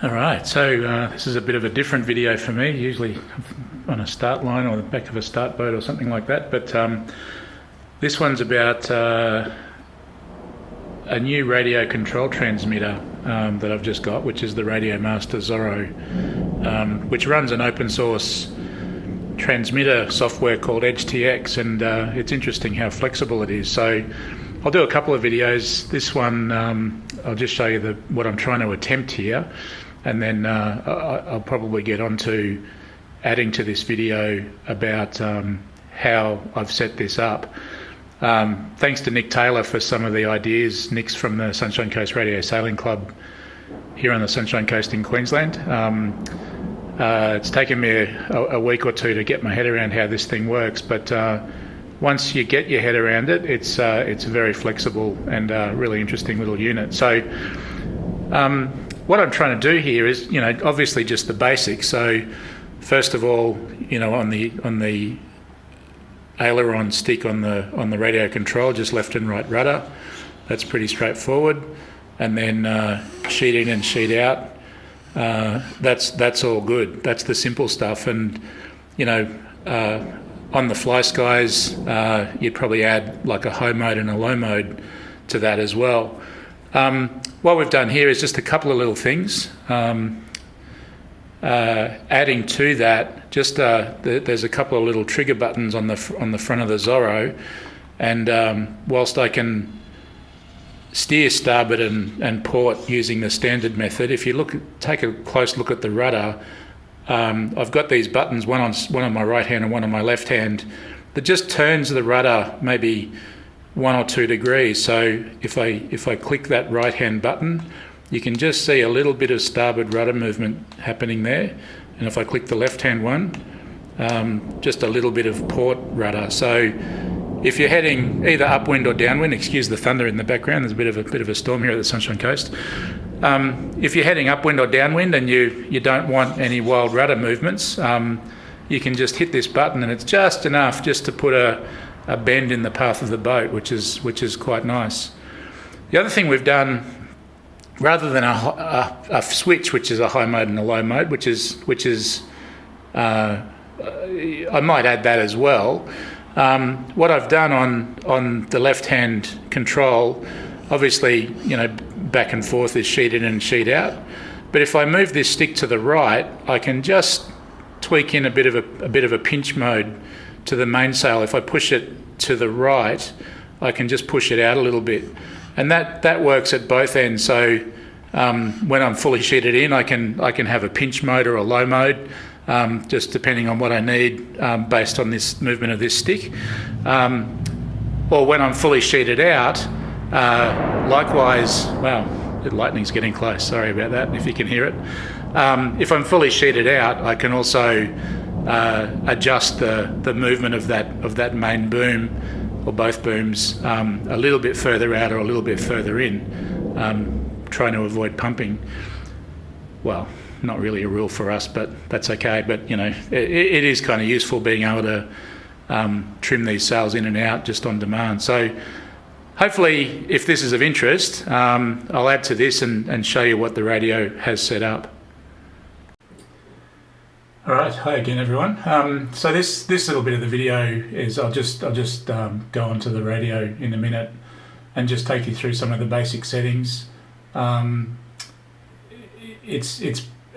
Alright, so this is a bit of a different video for me, usually on a start line or the back of a start boat or something like that, but this one's about a new radio control transmitter that I've just got, which is the RadioMaster Zorro, which runs an open source transmitter software called EdgeTX, and it's interesting how flexible it is. So I'll do a couple of videos. This one I'll just show you what I'm trying to attempt here, and then I'll probably get on to adding to this video about how I've set this up. Thanks to Nick Taylor for some of the ideas. Nick's from the Sunshine Coast Radio Sailing Club here on the Sunshine Coast in Queensland. It's taken me a week or two to get my head around how this thing works, but once you get your head around it, it's very flexible and a really interesting little unit. So what I'm trying to do here is, obviously just the basics. So first of all, on the aileron stick on the radio control, just left and right rudder. That's pretty straightforward. And then sheet in and sheet out. That's all good. That's the simple stuff. And on the fly skies, you'd probably add like a high mode and a low mode to that as well. What we've done here is just a couple of little things. Adding to that, just there's a couple of little trigger buttons on the front of the Zorro, and whilst I can steer starboard and port using the standard method, if you take a close look at the rudder, I've got these buttons, one on my right hand and one on my left hand, that just turns the rudder maybe 1 or 2 degrees. So if I click that right hand button, you can just see a little bit of starboard rudder movement happening there. And if I click the left hand one, just a little bit of port rudder. So if you're heading either upwind or downwind, excuse the thunder in the background, there's a bit of a storm here at the Sunshine Coast. If you're heading upwind or downwind and you don't want any wild rudder movements, you can just hit this button, and it's just enough just to put a bend in the path of the boat, which is quite nice. The other thing we've done, rather than a switch, which is a high mode and a low mode, which is I might add that as well. What I've done on the left-hand control, obviously, back and forth is sheet in and sheet out. But if I move this stick to the right, I can just tweak in a bit of a pinch mode to the mainsail. If I push it to the right, I can just push it out a little bit, and that works at both ends. So when I'm fully sheeted in, I can have a pinch mode or a low mode, just depending on what I need based on this movement of this stick. Or when I'm fully sheeted out, likewise, wow, the lightning's getting close, sorry about that if you can hear it. If I'm fully sheeted out, I can also adjust the movement of that main boom, or both booms, a little bit further out or a little bit further in, trying to avoid pumping. Well, not really a rule for us, but that's okay. But it is kind of useful being able to trim these sails in and out just on demand. So hopefully, if this is of interest, I'll add to this and show you what the radio has set up. All right, hi again, everyone. So this little bit of the video is I'll just go onto the radio in a minute and just take you through some of the basic settings. It's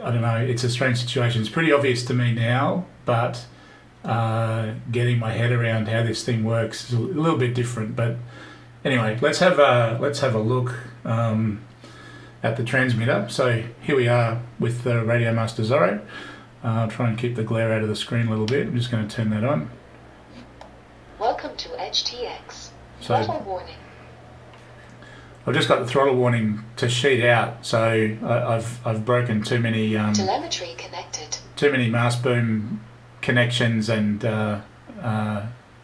I don't know, it's a strange situation. It's pretty obvious to me now, but getting my head around how this thing works is a little bit different. But anyway, let's have a look at the transmitter. So here we are with the RadioMaster Zorro. I'll try and keep the glare out of the screen a little bit. I'm just going to turn that on. Welcome to EdgeTX. Throttle warning. I've just got the throttle warning to sheet out, so I've broken too many telemetry connected. Too many mast boom connections and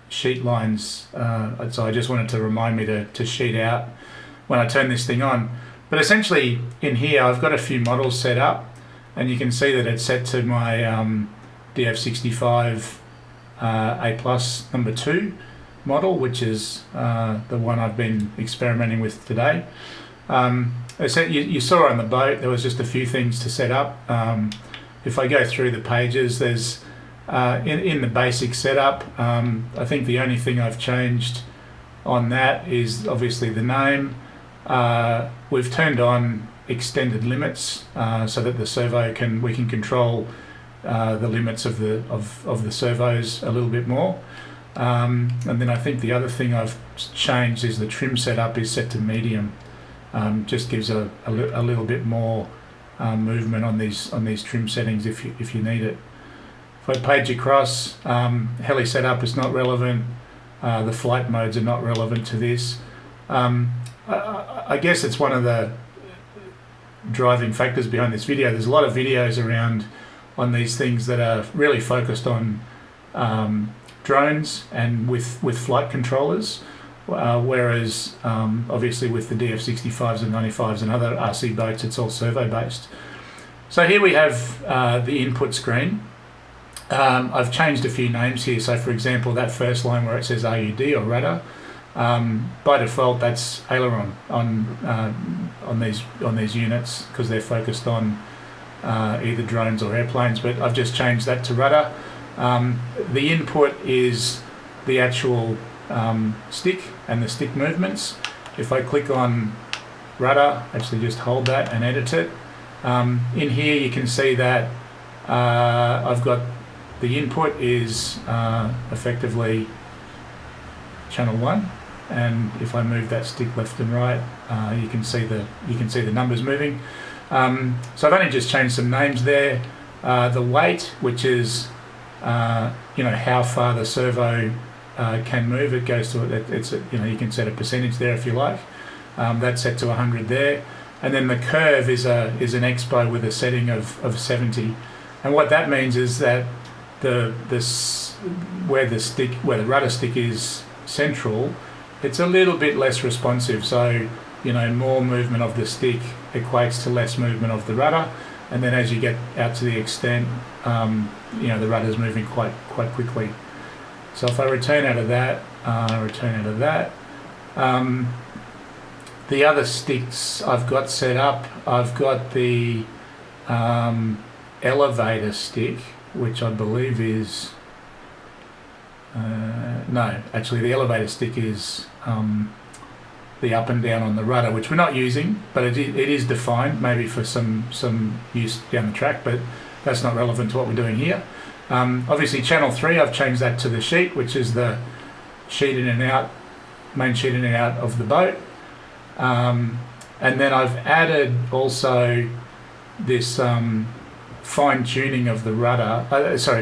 sheet lines. So I just wanted to remind me to sheet out when I turn this thing on. But essentially, in here I've got a few models set up, and you can see that it's set to my DF65 A+ number 2 model, which is the one I've been experimenting with today. You saw on the boat there was just a few things to set up. If I go through the pages, there's in the basic setup, I think the only thing I've changed on that is obviously the name. We've turned on extended limits so that the servo we can control the limits of the servos a little bit more. And then I think the other thing I've changed is the trim setup is set to medium. Just gives a little bit more movement on these trim settings if you need it. If I page across, heli setup is not relevant. The flight modes are not relevant to this. I guess it's one of the driving factors behind this video. There's a lot of videos around on these things that are really focused on drones and with flight controllers, whereas obviously with the DF65s and 95s and other RC boats, it's all servo based. So here we have the input screen. I've changed a few names here. So for example, that first line where it says RUD or rudder, by default that's aileron on these units because they're focused on either drones or airplanes, but I've just changed that to rudder. The input is the actual stick and the stick movements. If I click on rudder, actually just hold that and edit it. In here you can see that I've got the input is effectively channel 1, and if I move that stick left and right, you can see the numbers moving. So I've only just changed some names there. The weight, which is how far the servo can move, it goes to you can set a percentage there if you like. That's set to 100 there, and then the curve is an expo with a setting of 70, and what that means is that where the rudder stick is central, it's a little bit less responsive. So more movement of the stick equates to less movement of the rudder, and then as you get out to the extent, the rudder's moving quite quickly. So if I return out of that, the other sticks I've got set up, I've got the elevator stick, which I believe is no, actually the elevator stick is the up and down on the rudder, which we're not using, but it is defined maybe for some use down the track, but that's not relevant to what we're doing here. Obviously channel 3, I've changed that to the sheet, which is the sheet in and out, main sheet in and out of the boat. And then I've added also this fine tuning of the rudder,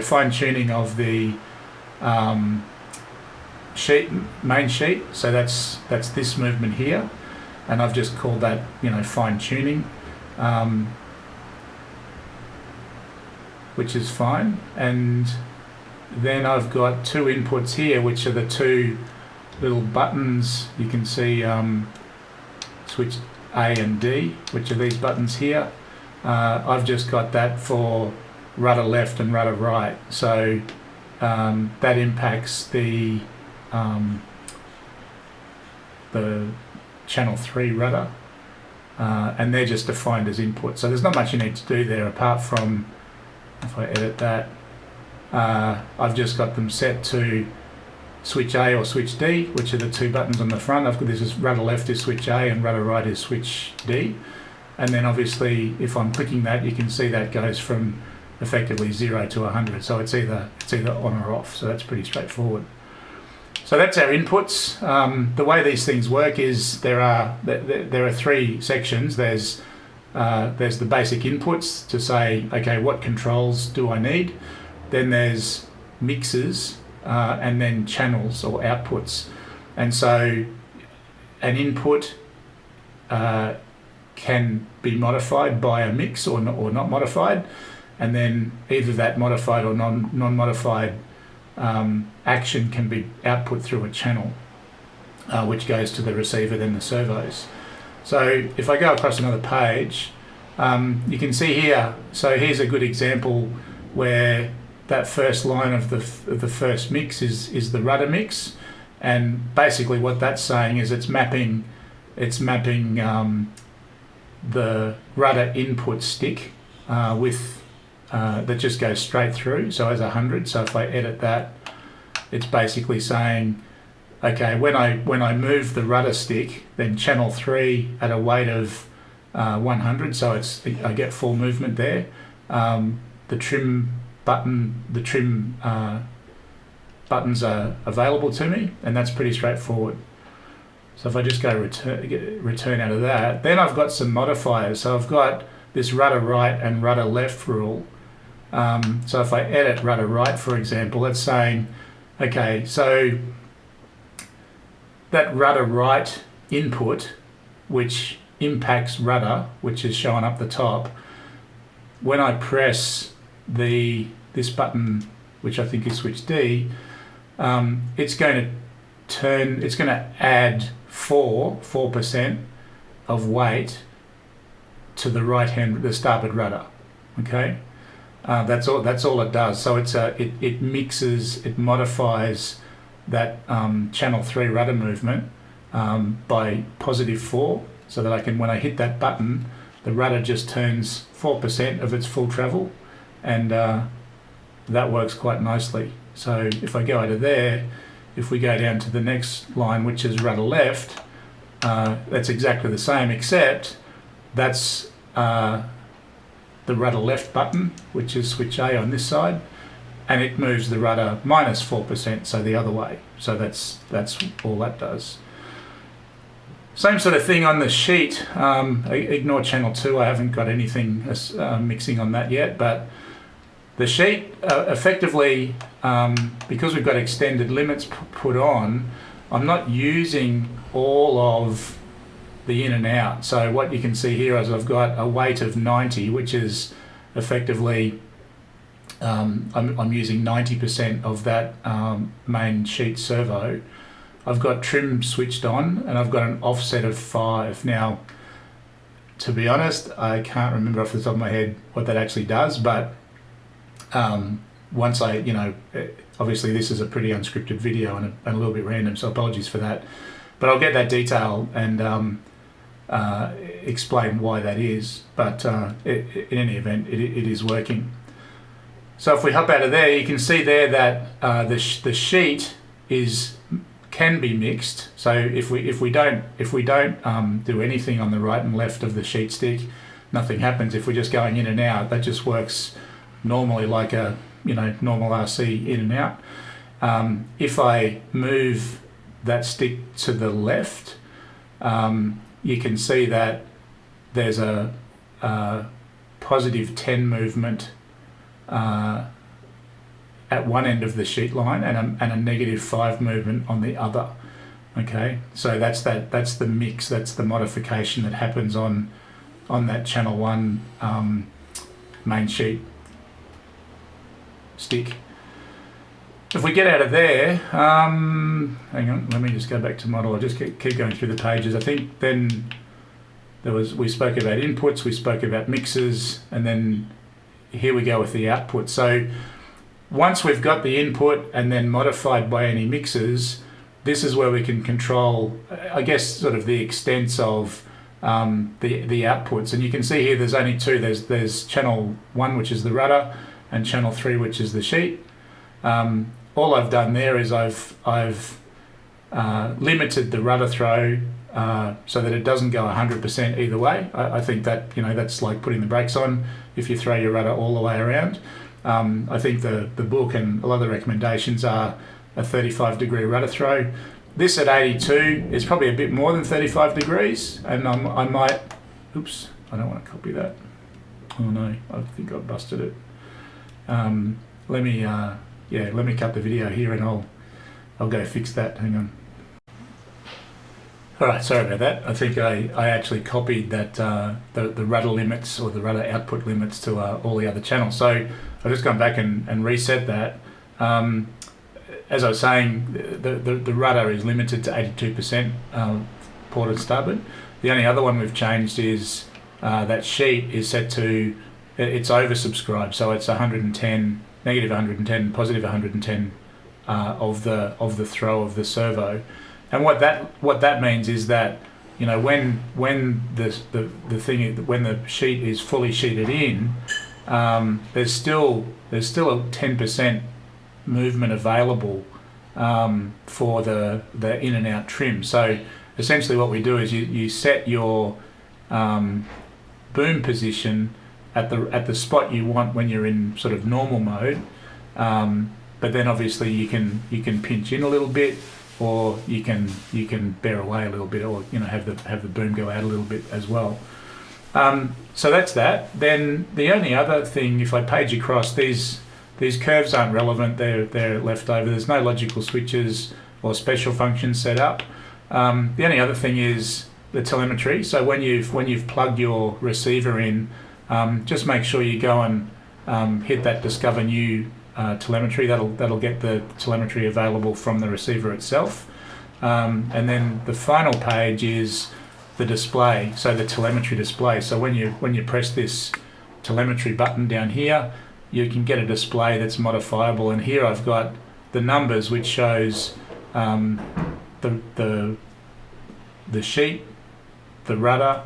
fine tuning of the main sheet. So that's this movement here, and I've just called that fine tuning, which is fine. And then I've got two inputs here, which are the two little buttons. You can see switch A and D, which are these buttons here. I've just got that for rudder left and rudder right, so that impacts the channel 3 rudder, and they're just defined as input. So there's not much you need to do there apart from, if I edit that, I've just got them set to switch A or switch D, which are the two buttons on the front. I've got this is rudder left is switch A and rudder right is switch D. And then obviously if I'm clicking that, you can see that goes from effectively 0 to 100. So it's either on or off. So that's pretty straightforward. So that's our inputs. The way these things work is there are three sections. There's the basic inputs to say, okay, what controls do I need? Then there's mixes, and then channels or outputs. And so an input can be modified by a mix or not modified, and then either that modified or non-modified action can be output through a channel, which goes to the receiver, then the servos. So if I go across another page, you can see here, so here's a good example where that first line of the first mix is the rudder mix, and basically what that's saying is it's mapping the rudder input stick that just goes straight through, so as 100. So if I edit that, it's basically saying, okay, when I move the rudder stick, then channel 3 at a weight of 100, so I get full movement there. The trim buttons are available to me, and that's pretty straightforward. So if I just go return out of that, then I've got some modifiers. So I've got this rudder right and rudder left rule. So if I edit rudder right, for example, it's saying, okay, so that rudder right input, which impacts rudder, which is showing up the top, when I press this button, which I think is switch D, it's going to add 4% of weight to the right hand, the starboard rudder. Okay, that's all it does. So it mixes, it modifies that channel 3 rudder movement by +4, so that I can, when I hit that button, the rudder just turns 4% of its full travel, and that works quite nicely. So if I go out of there, if we go down to the next line, which is rudder left, that's exactly the same, except that's the rudder left button, which is switch A on this side, and it moves the rudder -4%, so the other way. So that's all that does. Same sort of thing on the sheet. Ignore channel 2, I haven't got anything mixing on that yet, but the sheet effectively, because we've got extended limits put on, I'm not using all of the in and out. So what you can see here is I've got a weight of 90, which is effectively, I'm using 90% of that main sheet servo. I've got trim switched on, and I've got an offset of 5. Now, to be honest, I can't remember off the top of my head what that actually does, but once obviously this is a pretty unscripted video and a little bit random, so apologies for that. But I'll get that detail and explain why that is. But in any event, it is working. So if we hop out of there, you can see there that the sheet can be mixed. So if we don't do anything on the right and left of the sheet stick, nothing happens. If we're just going in and out, that just works normally like a normal RC in and out. If I move that stick to the left, you can see that there's a +10 movement at one end of the sheet line and a -5 movement on the other. Okay, so that's the mix, that's the modification that happens on that channel 1 main sheet stick. If we get out of there, hang on, let me just go back to model. I'll just keep going through the pages. I think then we spoke about inputs, we spoke about mixes, and then here we go with the output. So once we've got the input and then modified by any mixes, this is where we can control, I guess, sort of the extents of the outputs. And you can see here there's only 2. There's channel 1, which is the rudder, and channel 3, which is the sheet. All I've done there is I've limited the rudder throw so that it doesn't go 100% either way. I think that that's like putting the brakes on if you throw your rudder all the way around. I think the book and a lot of the recommendations are a 35-degree rudder throw. This at 82 is probably a bit more than 35 degrees, and I might, oops, I don't want to copy that. Oh no, I think I busted it. Let me cut the video here and I'll go fix that. Hang on. All right, sorry about that. I think I actually copied that the rudder limits or the rudder output limits to all the other channels. So I've just gone back and reset that. As I was saying, the rudder is limited to 82% port and starboard. The only other one we've changed is that sheet is set to, it's oversubscribed, so it's 110, negative 110, positive 110 of the throw of the servo. And what that means is that you know, when the thing, when the sheet is fully sheeted in, there's still a 10% movement available for the in and out trim. So essentially what we do is you set your boom position at the spot you want when you're in sort of normal mode, but then obviously you can pinch in a little bit, or you can bear away a little bit, or you know, have the boom go out a little bit as well. So that's that. Then the only other thing, if I page across, these curves aren't relevant. They're left over. There's no logical switches or special functions set up. The only other thing is the telemetry. So when you've plugged your receiver in, just make sure you go and hit that Discover New telemetry. That'll get the telemetry available from the receiver itself. And then the final page is the display, so the telemetry display. So when you press this telemetry button down here, you can get a display that's modifiable. And here I've got the numbers, which shows the sheet, the rudder,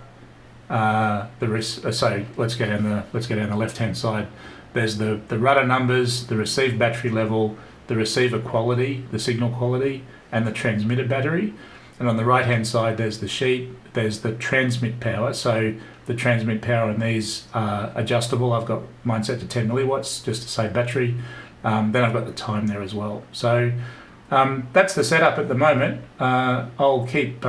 so let's go down the left-hand side. There's the rudder numbers, the received battery level, the receiver quality, the signal quality, and the transmitter battery. And on the right-hand side, there's the sheet. There's the transmit power. So the transmit power on these are adjustable. I've got mine set to 10 milliwatts just to save battery. Then I've got the time there as well. So that's the setup at the moment. I'll keep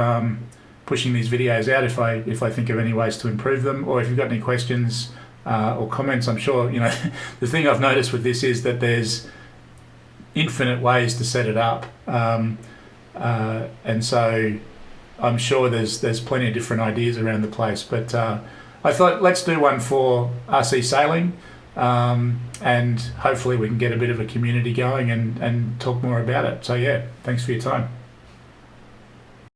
pushing these videos out if I think of any ways to improve them, or if you've got any questions or comments. I'm sure, you know, the thing I've noticed with this is that there's infinite ways to set it up, and so I'm sure there's plenty of different ideas around the place. But I thought, let's do one for RC sailing, and hopefully we can get a bit of a community going and talk more about it. So yeah, thanks for your time.